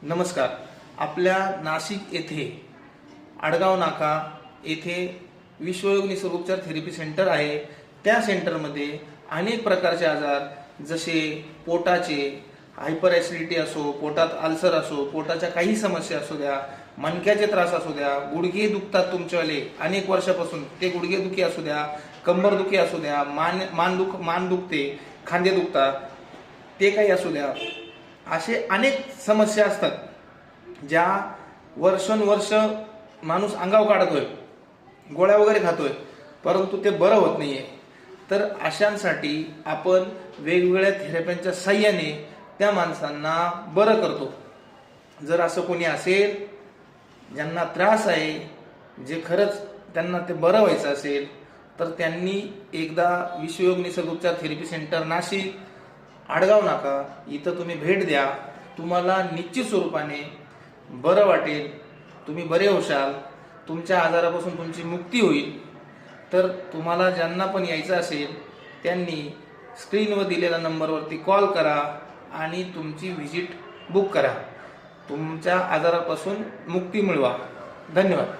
नमस्कार. आपल्या नाशिक येथे आडगाव नाका येथे विश्वयोग निसर्गोपचार थेरपी सेंटर आहे. त्या सेंटरमध्ये अनेक प्रकारचे आजार जसे पोटाचे, हायपर ॲसिडिटी असो, पोटात अल्सर असो, पोटाच्या काही समस्या असू द्या, मणक्याचे त्रास असू द्या, गुडघे दुखतात तुमच्यावाले अनेक वर्षापासून, ते गुडघे दुखी असू द्या, कंबर दुखी असू द्या, मान दुखते, खांदे दुखतात, ते काही असू द्या, असे अनेक समस्या असतात ज्या वर्षानुवर्ष माणूस अंगावर काढतोय, गोळ्या वगैरे खातोय, परंतु ते बरं होत नाहीये. तर अशांसाठी आपण वेगवेगळ्या थेरप्यांच्या साह्याने त्या माणसांना बरं करतो. जर असं कोणी असेल ज्यांना त्रास आहे, जे खरंच त्यांना ते बरं व्हायचं असेल, तर त्यांनी एकदा विश्वयोग निसर्गोपचार थेरपी सेंटर नाशिक आडगाव नाका इथं तुम्ही भेट द्या. तुम्हाला निश्चित स्वरूपाने बरं वाटेल, तुम्ही बरे होशाल, तुमच्या आजारापासून तुमची मुक्ती होईल. तर तुम्हाला ज्यांना पण यायचं असेल त्यांनी स्क्रीनवर दिलेल्या नंबरवरती कॉल करा आणि तुमची व्हिजिट बुक करा. तुमच्या आजारापासून मुक्ती मिळवा. धन्यवाद.